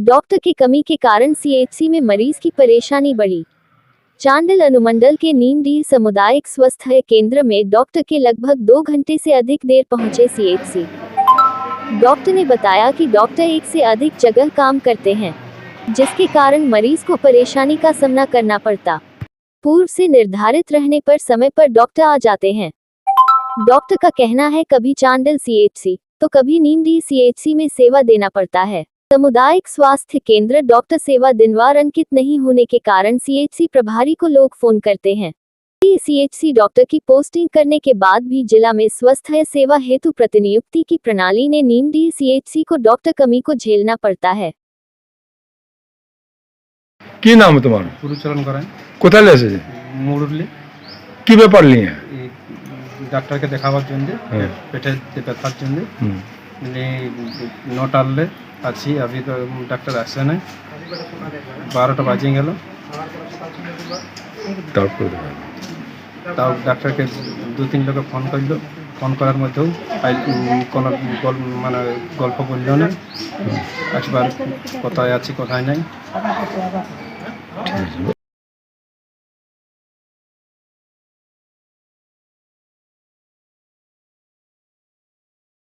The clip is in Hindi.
डॉक्टर की कमी के कारण सीएचसी में मरीज की परेशानी बढ़ी। चांडिल अनुमंडल के नीमडीह सामुदायिक स्वास्थ्य केंद्र में डॉक्टर के लगभग 2 घंटे से अधिक देर पहुंचे सीएचसी। डॉक्टर ने बताया कि डॉक्टर एक से अधिक जगह काम करते हैं, जिसके कारण मरीज को परेशानी का सामना करना पड़ता। पूर्व से निर्धारित रहने पर समय पर डॉक्टर आ जाते हैं। डॉक्टर का कहना है कभी चांडिल सीएचसी तो कभी नीमडीह सीएचसी में सेवा देना पड़ता है। सामुदायिक स्वास्थ्य केंद्र डॉक्टर सेवा दिनवार अंकित नहीं होने के कारण सीएचसी प्रभारी को लोग फोन करते हैं। सीएचसी डॉक्टर की पोस्टिंग करने के बाद भी जिला में स्वास्थ्य सेवा हेतु प्रतिनियुक्ति की प्रणाली ने नीमडीह सीएचसी को डॉक्टर कमी को झेलना पड़ता है। কি নাম তোমার? গুরুচরণ করেন কোথায় এসেছে? মুরুলি কি ব্যাপার নিয়ে? এই ডাক্তারকে দেখাবার জন্য হ্যাঁ। পেটের যে ব্যথার জন্য হুম। নটালে আছি अभी तो ডাক্তার আসছে না 12টা বাজে গেল তারপর তাও ডাক্তারকে 2-3 লোকে ফোন করলো ফোন করার মধ্যেও কোনো মানে গল্প বললো না একবার কোথায় আছি কোথায় নাই।